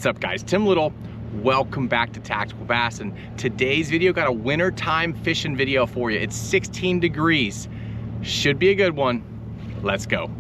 What's up guys, Tim Little. Welcome back to Tactical Bass, and today's video got a wintertime fishing video for you. It's 16 degrees. Should be a good one. Let's go.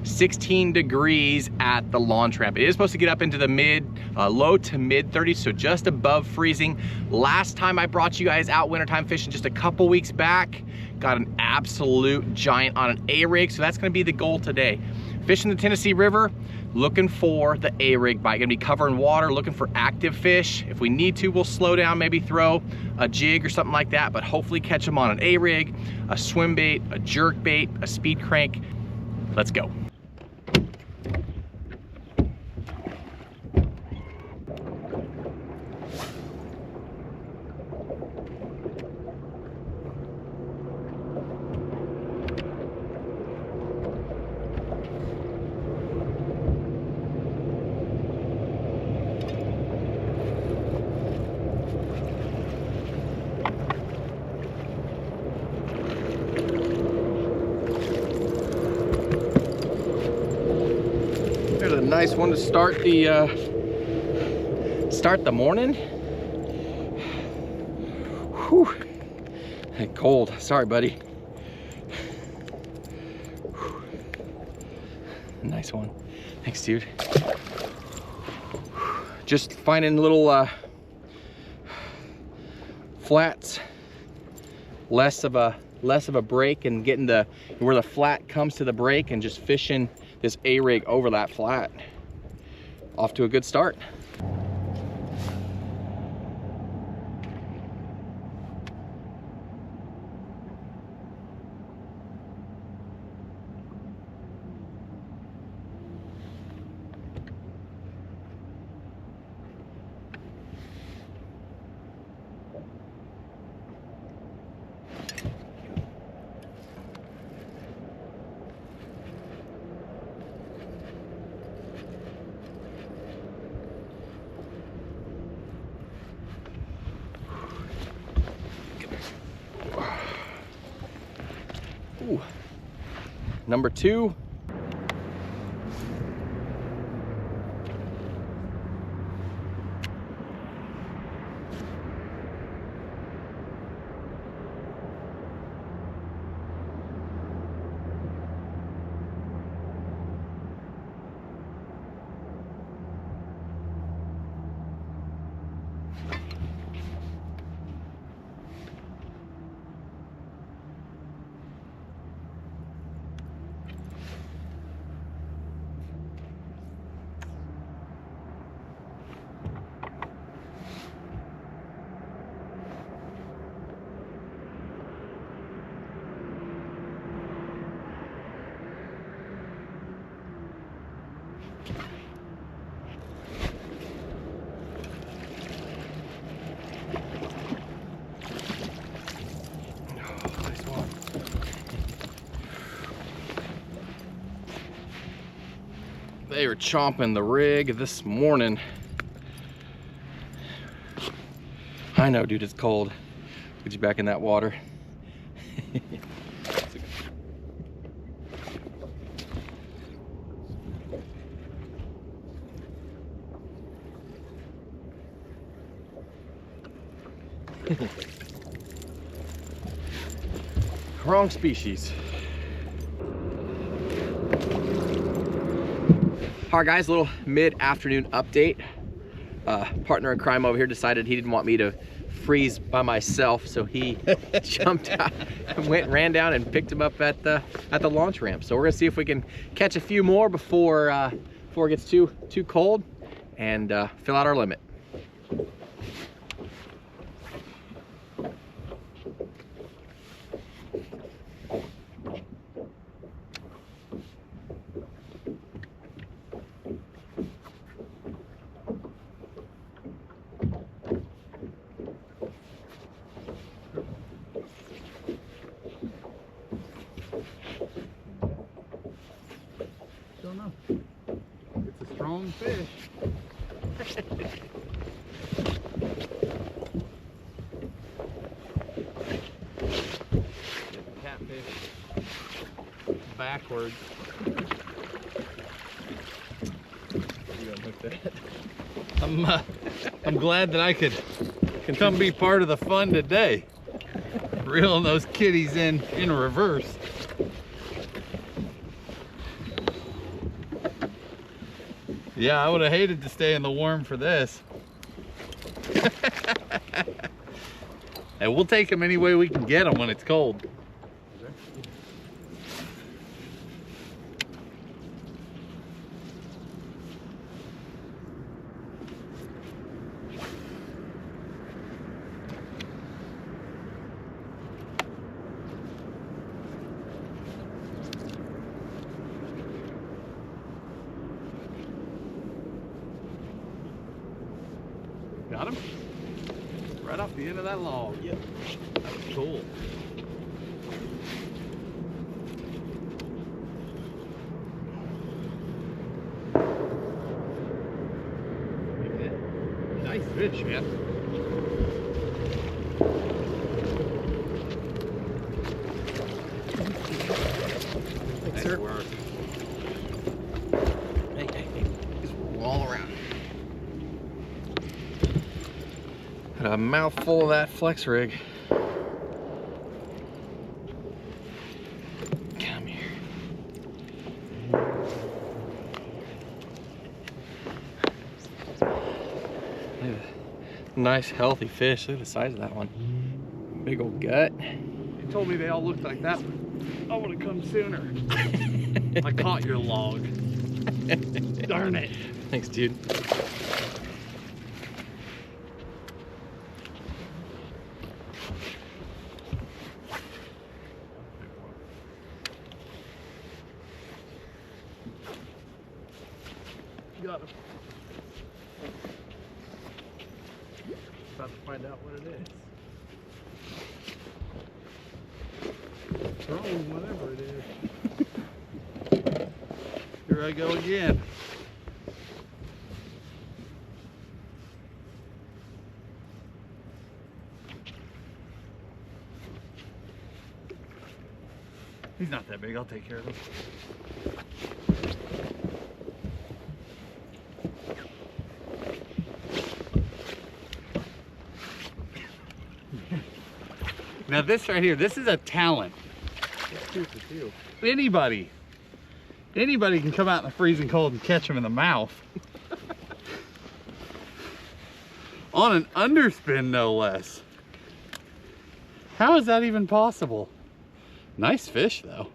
$16 degrees at the launch ramp. It is supposed to get up into the low to mid 30s, so just above freezing. Last time I brought you guys out wintertime fishing just a couple weeks back, got an absolute giant on an A-rig, so that's gonna be the goal today. Fishing the Tennessee River, looking for the A-rig bite. Gonna be covering water, looking for active fish. If we need to, we'll slow down, maybe throw a jig or something like that, but hopefully catch them on an A-rig, a swim bait, a jerk bait, a speed crank. Let's go. There's a nice one to start the morning. Whew. Cold. Sorry, buddy. Whew. Nice one. Thanks, dude. Just finding little flats, less of a break, and getting where the flat comes to the break, and just fishing this A-rig over that flat. Off to a good start. Ooh. Number 2. They were chomping the rig this morning. I know, dude, it's cold. Get you back in that water. Wrong species. All right guys, a little mid-afternoon update. Partner in crime over here decided he didn't want me to freeze by myself, so he jumped out and ran down and picked him up at the launch ramp. So we're gonna see if we can catch a few more before it gets too cold, and fill out our limit. Don't know. It's a strong fish. Catfish. backwards. I'm glad that I could come be part of the fun today. Reeling those kitties in reverse. Yeah, I would have hated to stay in the warm for this. And we'll take them any way we can get them when it's cold. Got him? Right off the end of that log. Yep. That's cool. Nice fish, man. Thanks, sir. Work. Hey. Just roll all around. Had a mouthful of that flex rig. Come here. Nice healthy fish. Look at the size of that one. Big old gut. You told me they all looked like that. I would have come sooner. I caught your log. Darn it. Thanks, dude. Got him. About to find out what it is. Strong, whatever it is. Here I go again. He's not that big, I'll take care of him. Now this right here, this is a talent. Anybody can come out in the freezing cold and catch them in the mouth. On an underspin, no less. How is that even possible? Nice fish, though.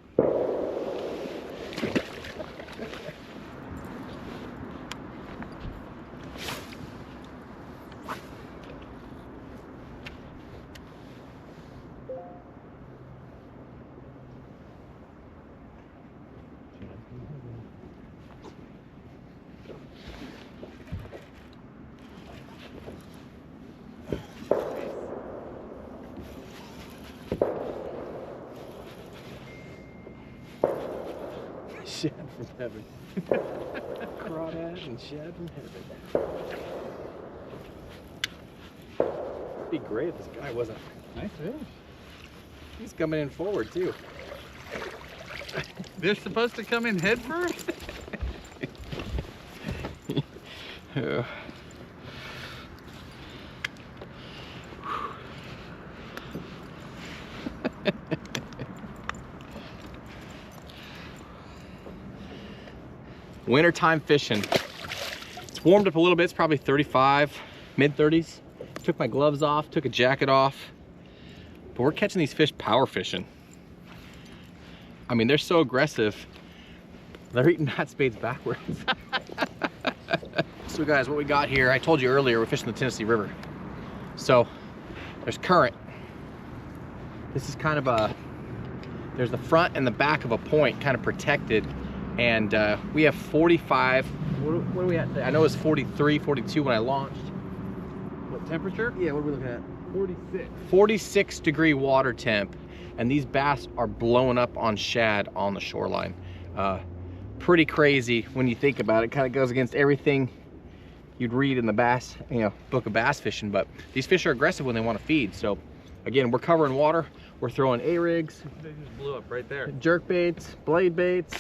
Shad from heaven. Crawdad and shad from heaven. It'd be great if this guy wasn't. Nice fish. He's coming in forward too. They're supposed to come in head first? Yeah. Wintertime fishing. It's warmed up a little bit. It's probably 35, mid 30s. Took my gloves off, took a jacket off. But we're catching these fish power fishing. I mean, they're so aggressive. They're eating knot spades backwards. So guys, what we got here, I told you earlier, we're fishing the Tennessee River. So there's current. This is kind of a, there's the front and the back of a point kind of protected. And we have 45, what are we at? I know it was 43, 42 when I launched. What temperature? Yeah, what are we looking at? 46. 46 degree water temp. And these bass are blowing up on shad on the shoreline. Pretty crazy when you think about it. Kind of goes against everything you'd read in the bass, book of bass fishing. But these fish are aggressive when they want to feed. So again, we're covering water. We're throwing A-rigs, They just blew up right there. jerk baits, blade baits,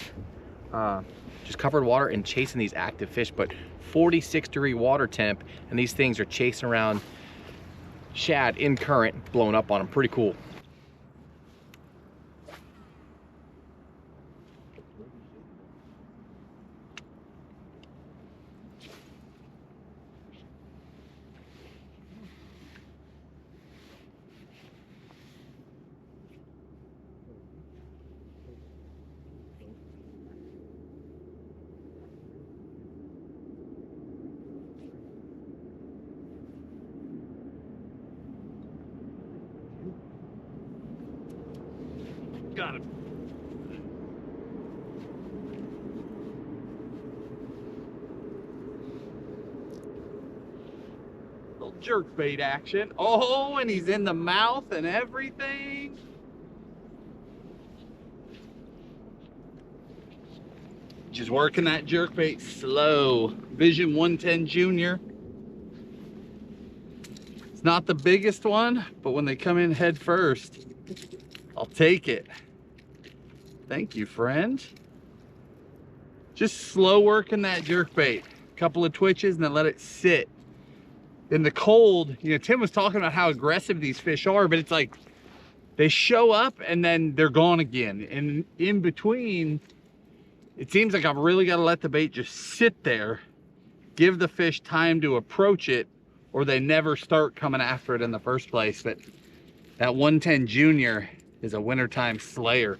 just covered water and chasing these active fish. But 46-degree water temp, and these things are chasing around shad in current, blowing up on them. Pretty cool. Got him. Little jerk bait action. Oh, and he's in the mouth and everything. Just working that jerk bait slow. Vision 110 Junior. It's not the biggest one, but when they come in head first, I'll take it. Thank you, friend. Just slow working that jerk bait. Couple of twitches and then let it sit. In the cold, you know, Tim was talking about how aggressive these fish are, but it's like they show up and then they're gone again. And in between, it seems like I've really got to let the bait just sit there, give the fish time to approach it, or they never start coming after it in the first place. But that 110 Junior is a wintertime slayer.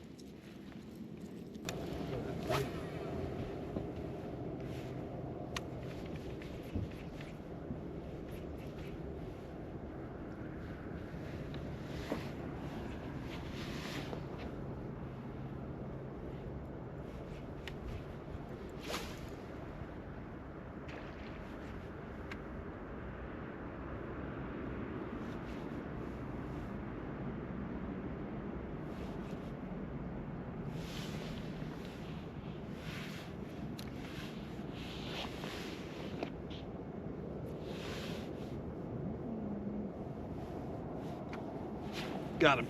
Got him.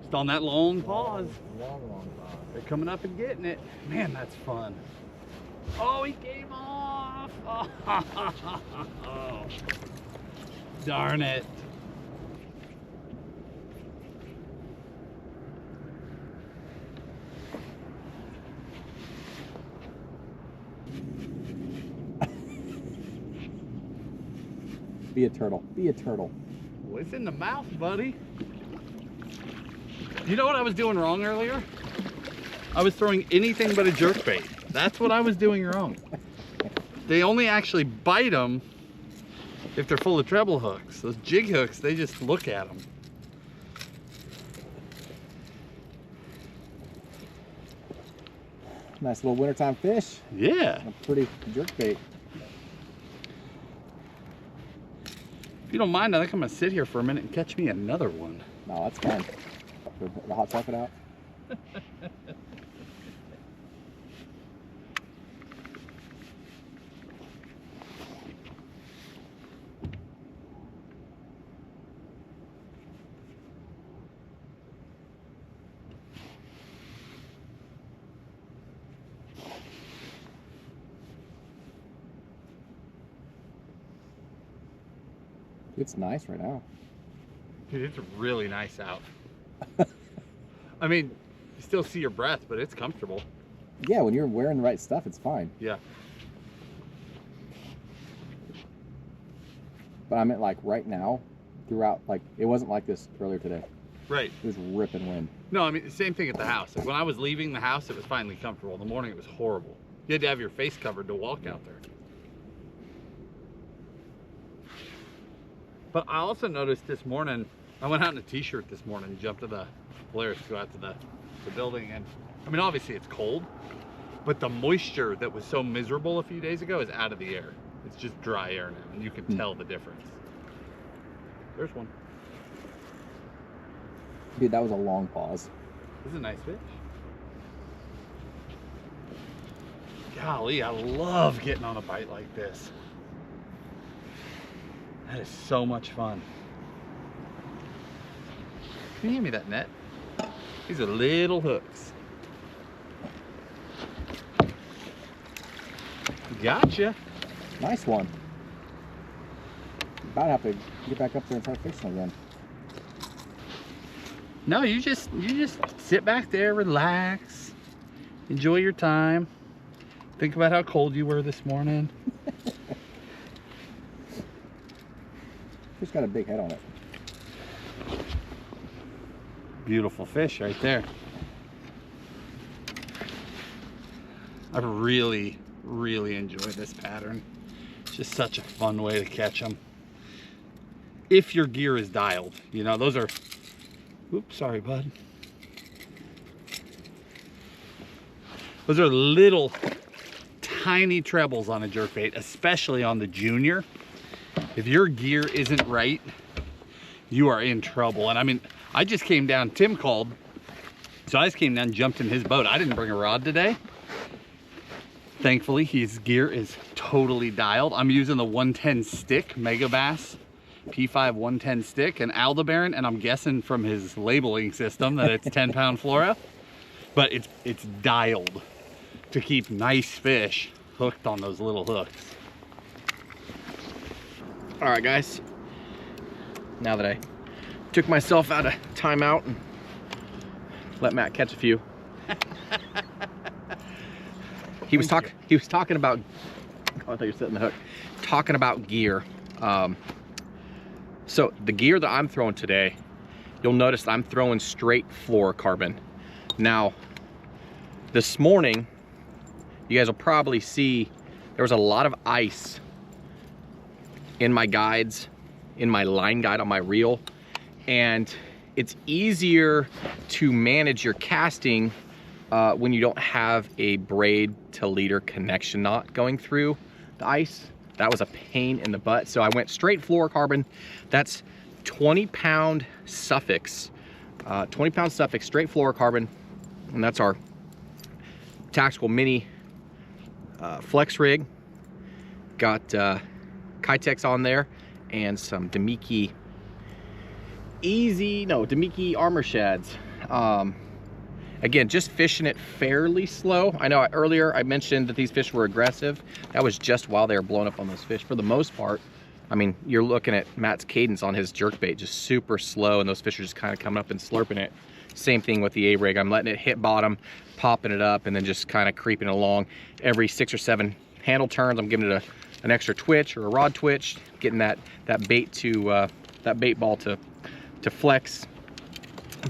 Just on that long pause. Long pause. They're coming up and getting it. Man, that's fun. Oh, he came off. Oh, darn it. Be a turtle. Be a turtle. Well, it's in the mouth, buddy. You know what I was doing wrong earlier? I was throwing anything but a jerkbait. That's what I was doing wrong. They only actually bite them if they're full of treble hooks. Those jig hooks, they just look at them. Nice little wintertime fish. Yeah. A pretty jerkbait. If you don't mind, I think I'm gonna sit here for a minute and catch me another one. No, that's fine. The hot chocolate out. It's nice right now. Dude, it's really nice out. I mean, you still see your breath, but it's comfortable. Yeah, when you're wearing the right stuff, it's fine. Yeah. But I meant like right now, throughout, like it wasn't like this earlier today. Right. It was ripping wind. No, I mean, the same thing at the house. Like when I was leaving the house, it was finally comfortable. In the morning, it was horrible. You had to have your face covered to walk out there. But I also noticed this morning, I went out in a t-shirt this morning, jumped to the Polaris to go out to the building, and I mean, obviously it's cold, but the moisture that was so miserable a few days ago is out of the air. It's just dry air now, and you can tell the difference. There's one. Dude, that was a long pause. This is a nice fish. Golly, I love getting on a bite like this. That is so much fun. Can you hand me that net? These are little hooks. Gotcha. Nice one. About to have to get back up there and start fishing again. No, you just sit back there, relax, enjoy your time. Think about how cold you were this morning. Fish got a big head on it. Beautiful fish right there. I really enjoy this pattern. It's just such a fun way to catch them. If your gear is dialed, you know, those are, oops, sorry, bud. Those are little tiny trebles on a jerkbait, especially on the junior. If your gear isn't right, you are in trouble. And I mean, I just came down, Tim called, so I just came down, jumped in his boat. I didn't bring a rod today. Thankfully, his gear is totally dialed. I'm using the 110 stick, Mega Bass P5 110 stick and Aldebaran, and I'm guessing from his labeling system that it's 10-pound fluoro, but it's dialed to keep nice fish hooked on those little hooks. All right, guys. Now that I took myself out of timeout and let Matt catch a few. He was talking about, oh, I thought you were setting the hook. Talking about gear. So the gear that I'm throwing today, you'll notice that I'm throwing straight fluorocarbon. Now, this morning, you guys will probably see there was a lot of ice in my guides, in my line guide on my reel, and it's easier to manage your casting when you don't have a braid to leader connection knot going through the ice. That was a pain in the butt. So I went straight fluorocarbon. That's 20-pound Suffix. 20-pound Suffix, straight fluorocarbon. And that's our tactical mini flex rig. Got Kitex on there and some Demiki Demiki armor shads. Again, just fishing it fairly slow. I know earlier I mentioned that these fish were aggressive. That was just while they were blowing up on those fish. For the most part, I mean, you're looking at Matt's cadence on his jerkbait, just super slow, and those fish are just kind of coming up and slurping it. Same thing with the A-rig. I'm letting it hit bottom, popping it up, and then just kind of creeping along. Every 6 or 7 handle turns, I'm giving it an extra twitch or a rod twitch, getting that bait to that bait ball to flex.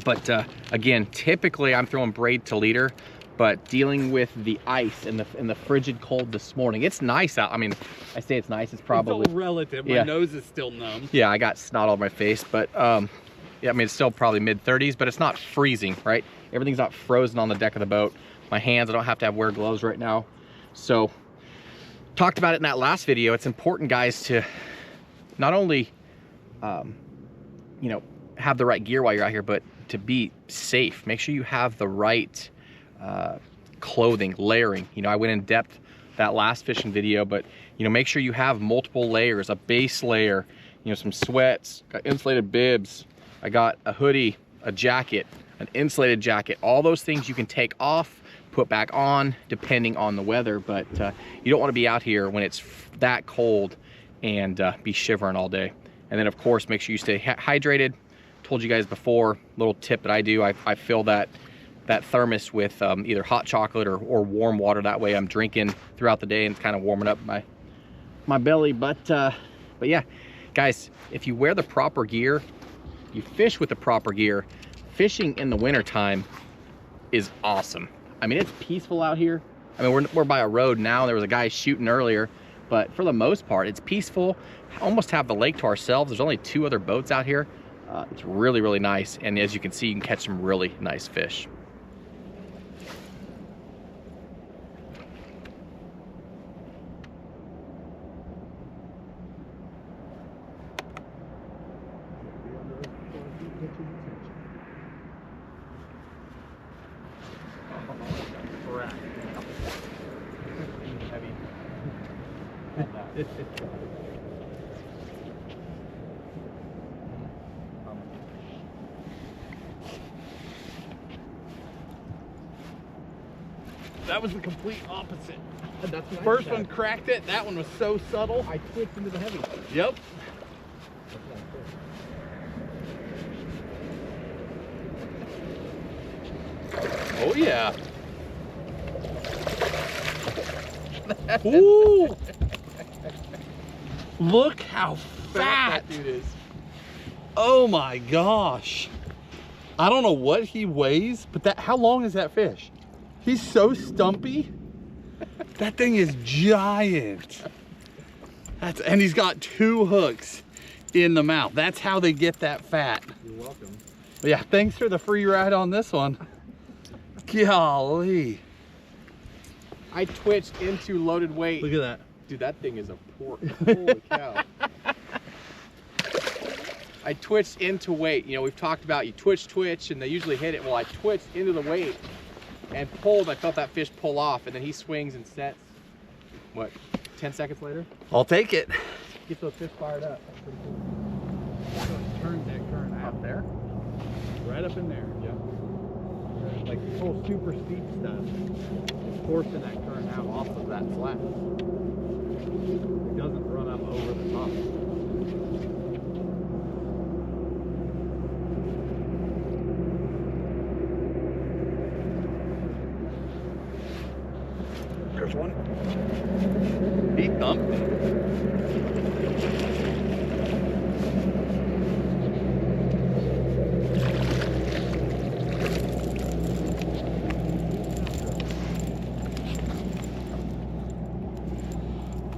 But again, typically I'm throwing braid to leader, but dealing with the ice and the frigid cold this morning, it's nice out. I mean, I say it's nice, it's probably it's all relative. My nose is still numb. Yeah, I got snot all over my face, but yeah, I mean, it's still probably mid-30s, but it's not freezing, right? Everything's not frozen on the deck of the boat. My hands, I don't have to wear gloves right now. So talked about it in that last video. It's important, guys, to not only you know, have the right gear while you're out here, but to be safe. Make sure you have the right clothing, layering. You know, I went in depth that last fishing video, but you know, make sure you have multiple layers, a base layer, you know, some sweats, got insulated bibs, I got a hoodie, a jacket, an insulated jacket. All those things you can take off, put back on, depending on the weather, but you don't want to be out here when it's that cold and be shivering all day. And then of course, make sure you stay hydrated. Told you guys before, little tip that I do, I fill that thermos with either hot chocolate or warm water. That way I'm drinking throughout the day and it's kind of warming up my belly. But yeah, guys, if you wear the proper gear, you fish with the proper gear, fishing in the winter time is awesome. I mean, it's peaceful out here. I mean, we're by a road now. There was a guy shooting earlier, but for the most part, it's peaceful. Almost have the lake to ourselves. There's only 2 other boats out here. It's really, really nice. And as you can see, you can catch some really nice fish. that was the complete opposite. That's what First one cracked it. That one was so subtle. I twitched into the heavy. Yep. Oh yeah. Ooh. Look how fat that dude is. Oh my gosh. I don't know what he weighs, but how long is that fish? He's so stumpy. That thing is giant. And he's got 2 hooks in the mouth. That's how they get that fat. You're welcome. Yeah, thanks for the free ride on this one. Golly. I twitched into loaded weight. Look at that. Dude, that thing is a pork. Holy cow. I twitched into weight. You know, we've talked about you twitch, and they usually hit it. Well, I twitched into the weight and pulled. I felt that fish pull off, and then he swings and sets. What, 10 seconds later? I'll take it. Get those fish fired up. That's pretty cool. So it turns that current out there. Right up in there. Yeah. Like this whole super steep stuff is forcing that current out off of that flat. It doesn't run up over the top. There's one. He thumped me.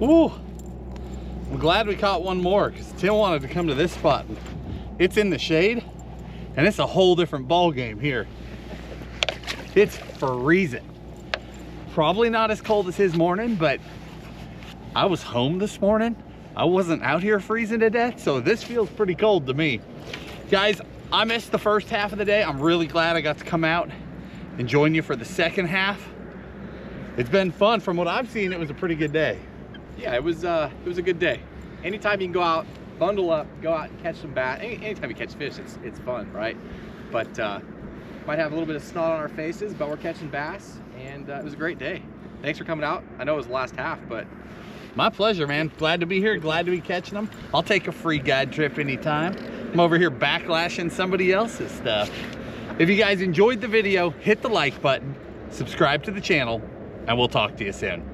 Ooh, I'm glad we caught one more because Tim wanted to come to this spot. It's in the shade and it's a whole different ball game here. It's freezing. Probably not as cold as his morning, but I was home this morning. I wasn't out here freezing to death, so this feels pretty cold to me. Guys, I missed the first half of the day. I'm really glad I got to come out and join you for the second half. It's been fun. From what I've seen, it was a pretty good day. Yeah, it was a good day. Anytime you can go out, bundle up, go out and catch some bass. Anytime you catch fish, it's fun, right? But might have a little bit of snot on our faces, but we're catching bass, and it was a great day. Thanks for coming out. I know it was the last half, but my pleasure, man. Glad to be here. Glad to be catching them. I'll take a free guide trip anytime. I'm over here backlashing somebody else's stuff. If you guys enjoyed the video, hit the like button, subscribe to the channel, and we'll talk to you soon.